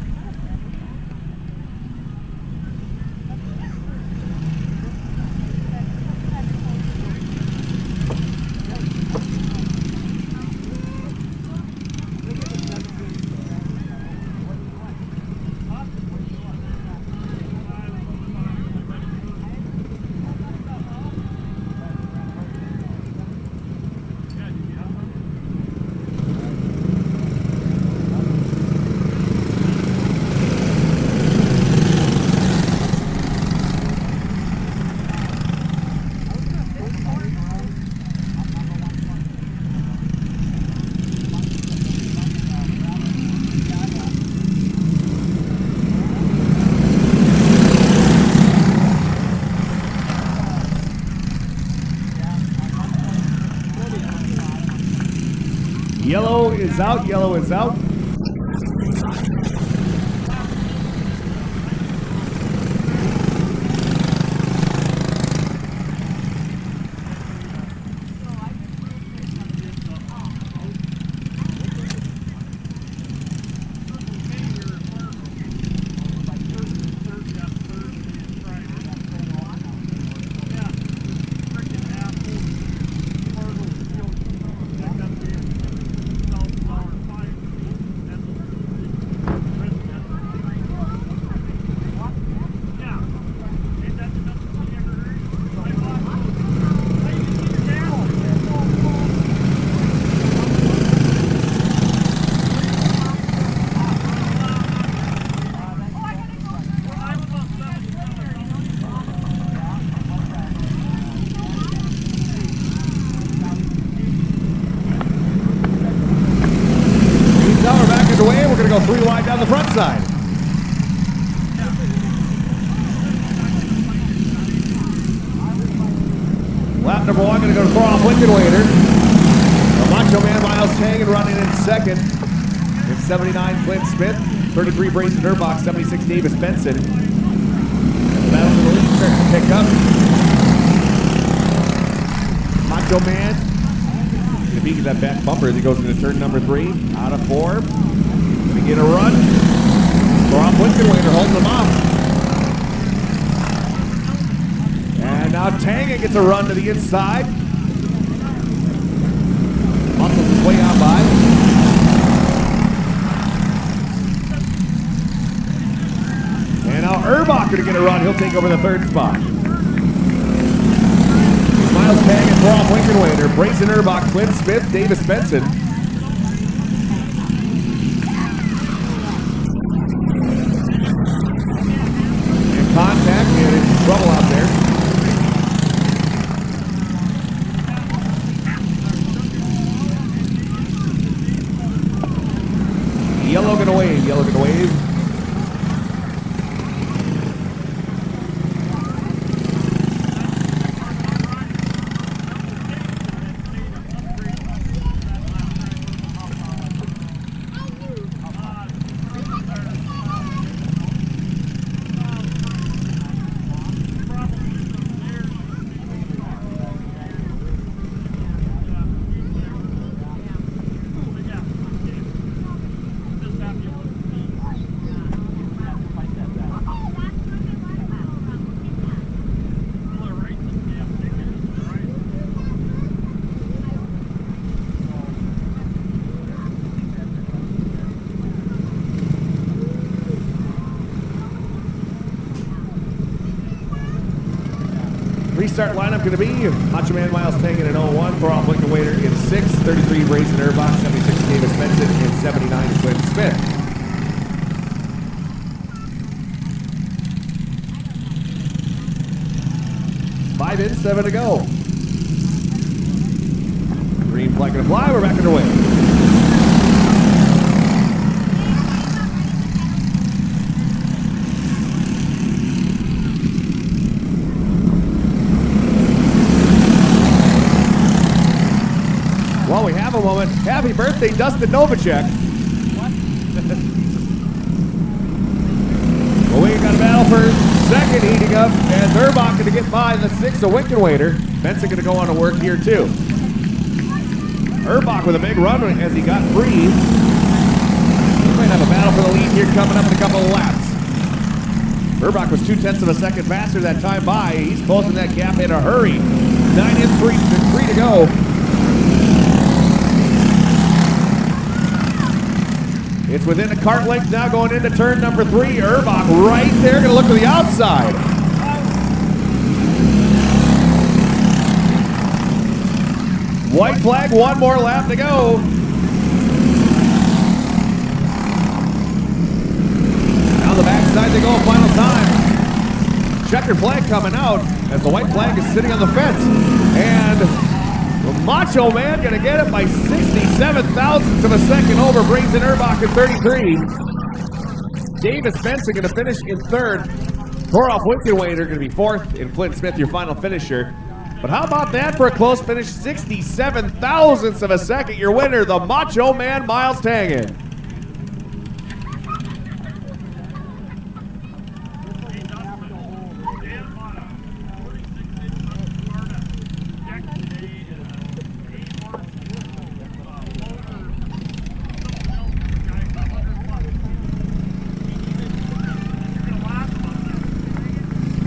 Yellow is out, yellow is out. We're going to go 3 wide down the front side. Lap number 1 going to go to Thoroff Winkenwader. The Macho Man Miles Tangen running in second. It's 79 Flynn Smith, 33 Brazen Erbach, 76 Davis Benson. The battle for the lead starting to pick up. Macho Man going to beat that back bumper as he goes into turn number 3. Out of 4. Get a run. Thoroff Winkenwader holding them off. And now Tangen gets a run to the inside. Muscles his way out by. And now Erbach going to get a run. He'll take over the 3rd spot. Miles Tangen, Thoroff Winkenwader, Brazen Erbach, Flynn Smith, Davis Benson. Contact and it's trouble out there. Yellow gonna wave, yellow gonna wave. Restart lineup going to be Macho Man Miles Tangen in 01, Thor-Off Lincoln Waiter in 6, 33 Brazen Erbach, 76 Davis Benson, and 79 Clint Smith. Five in, 7 to go. Green flag going to fly, we're back underway. While we have a moment, happy birthday, Dustin Novacek. What? Well, we got a battle for second heating up as Erbach going to get by the 6 of Winkenwader. Benson going to go on to work here too. Erbach with a big run as he got free. We might have a battle for the lead here coming up in a couple of laps. Erbach was 0.2 of a second faster that time by. He's closing that gap in a hurry. 9 in, 3 to go. It's within a kart length now going into turn number 3. Erbach right there, going to look to the outside. White flag, one more lap to go. Down the backside they go a final time. Checkered flag coming out as the white flag is sitting on the fence. And the Macho Man going to get it by 67 thousandths of a second over Briggs and Erbach in 33. Davis Benson going to finish in 3rd. Thor-Off Winkenwader going to be 4th. And Flint Smith, your final finisher. But how about that for a close finish? 67 thousandths of a second. Your winner, the Macho Man, Miles Tangen.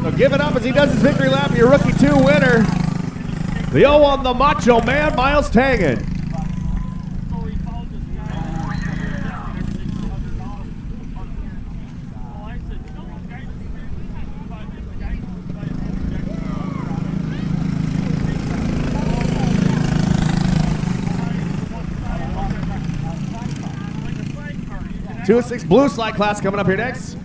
So give it up as he does his victory lap. Your Rookie 2 winner, the 0-1, the Macho Man, Miles Tangen. Two of 6 blue slide class coming up here next.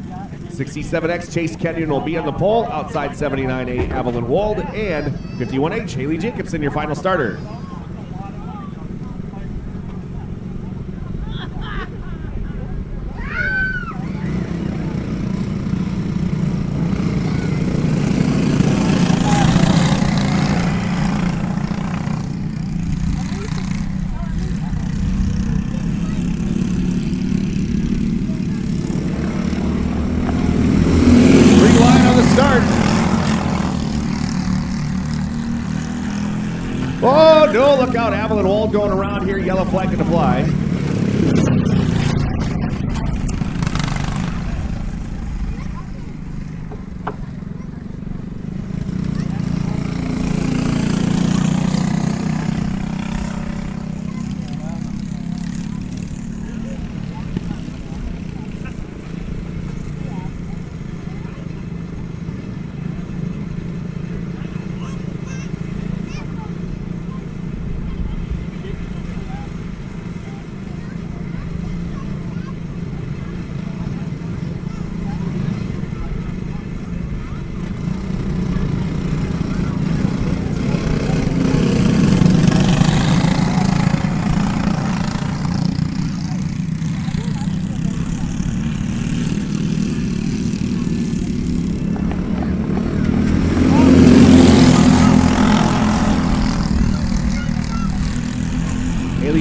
67X Chase Kenyon will be on the pole outside 79A Evelyn Wald and 51H Haley Jacobson, your final starter. Oh, no, look out. Evelyn Wald going around here. Yellow flag to fly.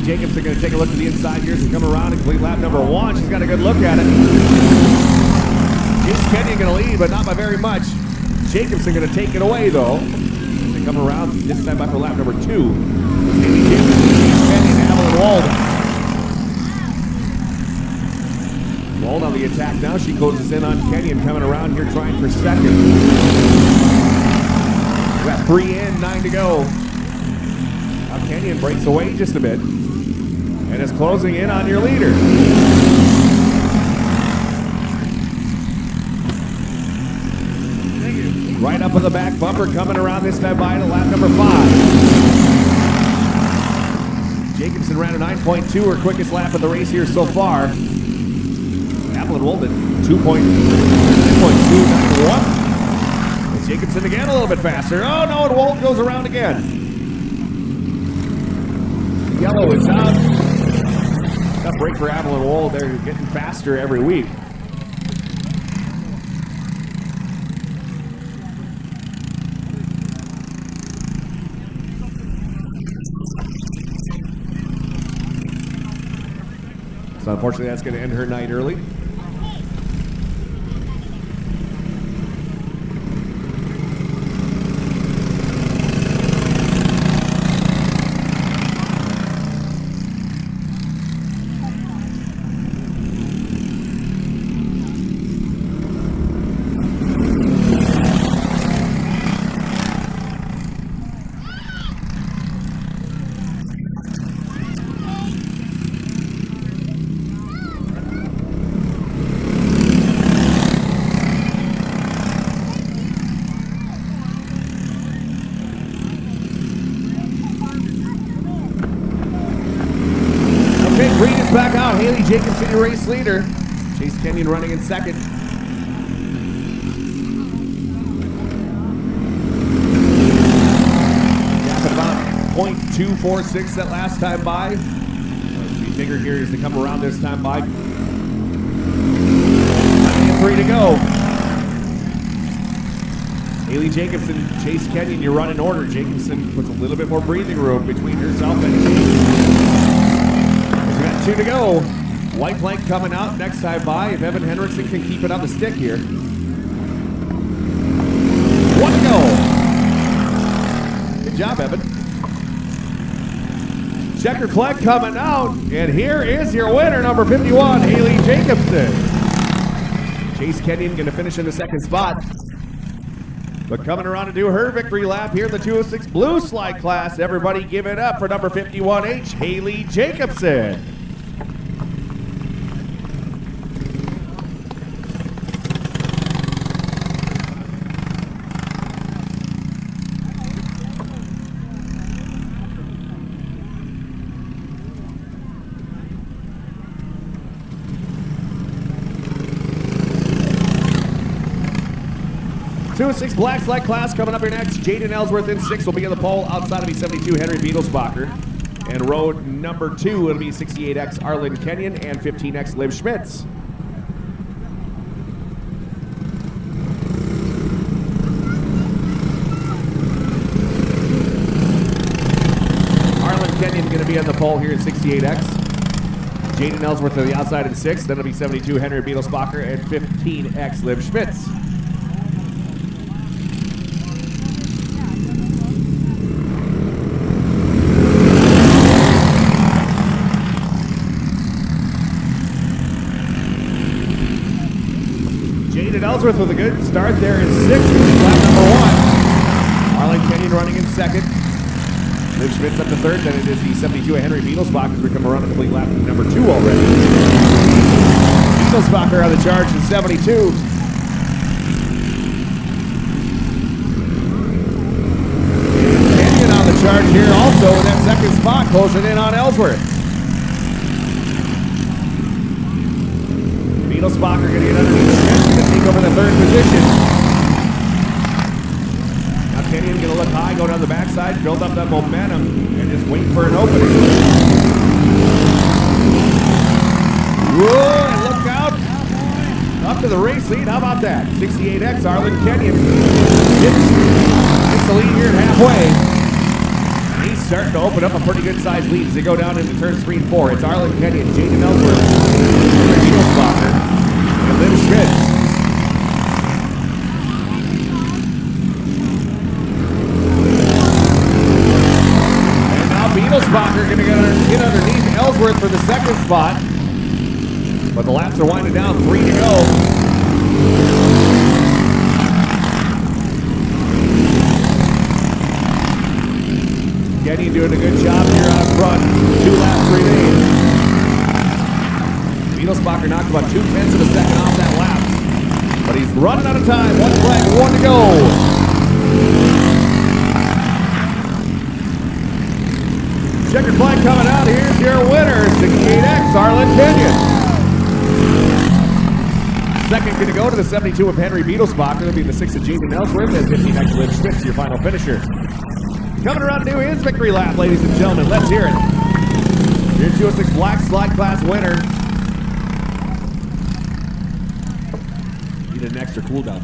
Jacobson going to take a look to the inside here and come around and complete lap number 1. She's got a good look at it. Chase Kenyon going to lead, but not by very much. Jacobson going to take it away, though. As they come around, this time by for lap number 2. Haley Jacobson, Chase Kenyon, Evelyn Wald. Wald on the attack now. She closes in on Kenyon coming around here trying for second. We got 3 in, 9 to go. Now Kenyon breaks away just a bit and is closing in on your leader. Right up on the back bumper, coming around this time by to lap number 5. Jacobson ran a 9.2, her quickest lap of the race here so far. Evelyn Wold at 2.291. And Jacobson again a little bit faster. Oh no, and Wold goes around again. Yellow is out. Tough break for Evelyn Wold. They're getting faster every week. So unfortunately, that's going to end her night early. Green is back out. Haley Jacobson, your race leader. Chase Kenyon running in second. Gap at about 0.246 that last time by. It'll be bigger here as they come around this time by. 3 to go. Haley Jacobson, Chase Kenyon, you run in order. Jacobson puts a little bit more breathing room between herself and Chase. We got 2 to go. White flank coming out next time by. If Evan Henriksen can keep it on the stick here. 1 to go. Good job, Evan. Checkered flag coming out. And here is your winner, number 51, Haley Jacobson. Chase Kenyon going to finish in the second spot. But coming around to do her victory lap here in the 206 Blue Slide class. Everybody give it up for number 51H, Haley Jacobson. Two and 6 Black Slide class coming up here next. Jaden Ellsworth in 6 will be in the pole outside of B72 Henry Beetlesbacher. And row number 2 will be 68X Arlen Kenyon and 15X Liv Schmitz. Arlen Kenyon going to be on the pole here at 68X. Jaden Ellsworth on the outside in 6. Then it'll be 72 Henry Beetlesbacher and 15X Liv Schmitz. Ellsworth with a good start there in 6th, lap number 1. Arlen Kenyon running in 2nd. Liv Schmitz up to 3rd. Then it is the 72 Henry Beetlesbacher as we come around a complete lap number 2 already. Beetlesbacher on the charge in 72. And Kenyon on the charge here also in that second spot, closing in on Ellsworth. Beetlesbacher going to get underneath the fence to take over the 3rd position. Now Kenyon going to look high, go down the backside, build up that momentum, and just wait for an opening. Whoa, and look out. Up to the race lead, how about that? 68X, Arlen Kenyon gets the lead here at halfway. And he's starting to open up a pretty good sized lead as they go down into turn 3 and 4. It's Arlen Kenyon, Jaden Ellsworth, Beetlesbacher, and Liv Schmitz. And now Beetlesbacher going to get underneath Ellsworth for the 2nd spot. But the laps are winding down, 3 to go. Kenyon doing a good job here out front. 2 laps remain. Beetlesbacher knocked about 0.2 of a second off that lap, but he's running out of time. One flag, one to go. Checkered flag coming out. Here's your winner, 68X, Arlen Kenyon. Second going to go to the 72 of Henry Beetlesbacher. It'll be the 6 of Jaden Ellsworth and 15X Liv Schmitz, your final finisher. Coming around to do his victory lap, ladies and gentlemen. Let's hear it. Your 206 Black Slide Class winner. Needed an extra cooldown.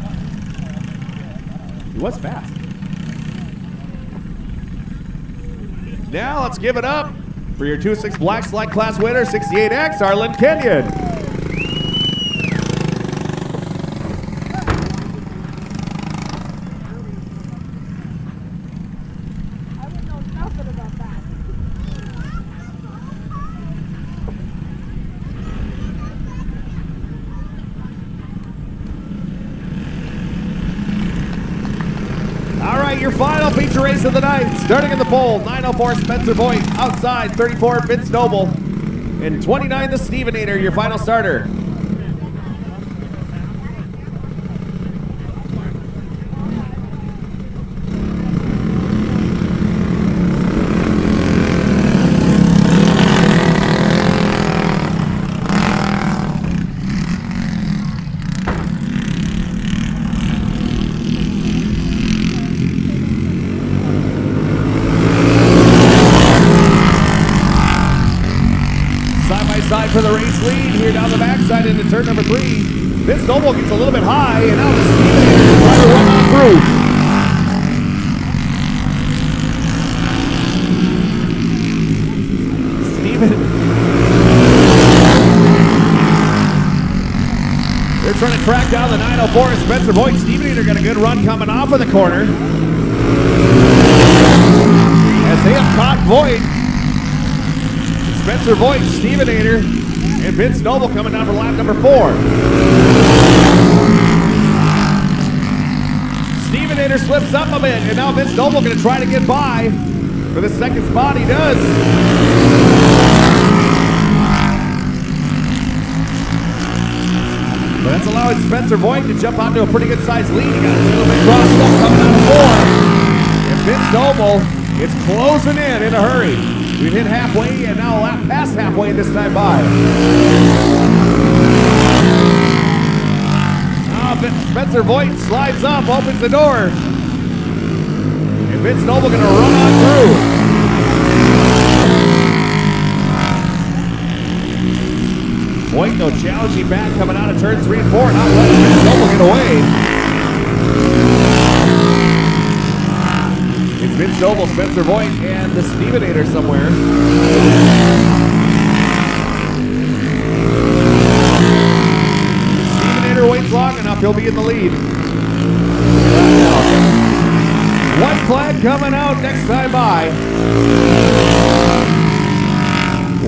He was fast. Now let's give it up for your 206 Black Slide Class winner, 68X, Arlen Kenyon. Your final feature race of the night, starting in the pole, 904 Spencer Voigt, outside 34 Vince Noble, and 29 the Stevenator, your final starter. Side for the race lead here down the backside into turn number 3. Vince Noble gets a little bit high, and now the Stevenator trying to run on through. They're trying to track down the 904 Spencer Voigt. Stevenator got a good run coming off of the corner. As they have caught Voigt. Spencer Voigt, Stevenator, and Vince Noble coming down for lap number 4. Stevenator slips up a bit, and now Vince Noble going to try to get by. For the second spot, he does. But that's allowing Spencer Voigt to jump onto a pretty good sized lead. He got a little bit crossed up coming out of 4. And Vince Noble is closing in a hurry. We've hit halfway and now a lap past halfway this time by. Spencer Voigt slides up, opens the door. And Vince Noble gonna run on through. Voigt though challenging back coming out of turns 3 and 4, not letting Vince Noble get away. Vince Noble, Spencer Voigt, and the Stevenator somewhere. Stevenator waits long enough, he'll be in the lead. One flag coming out next time by.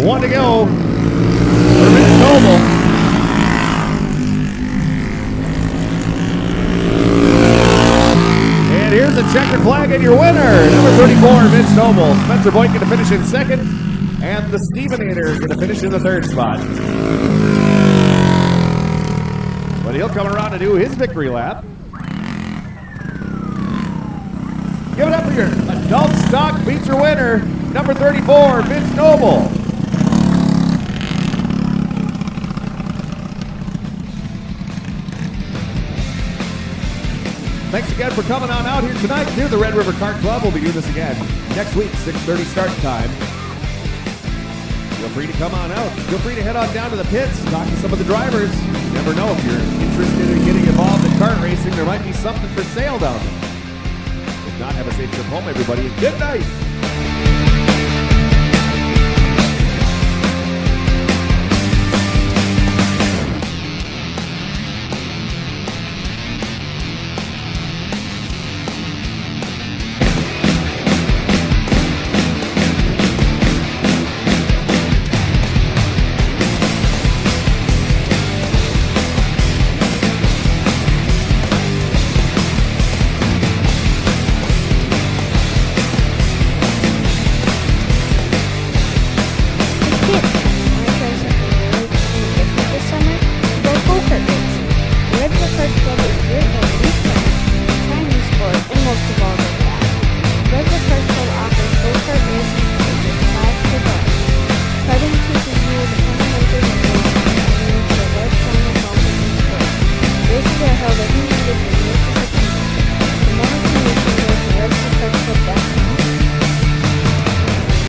1 to go for Vince Noble. Here's a checkered flag and your winner, number 34, Vince Noble. Spencer Voigt going to finish in second, and the Stevenator going to finish in the third spot. But he'll come around to do his victory lap. Give it up for your adult stock feature winner, number 34, Vince Noble. Thanks again for coming on out here tonight to the Red River Kart Club. We'll be doing this again next week, 6:30 start time. Feel free to come on out. Feel free to head on down to the pits, talk to some of the drivers. You never know, if you're interested in getting involved in kart racing, there might be something for sale down there. If not, have a safe trip home, everybody, and good night.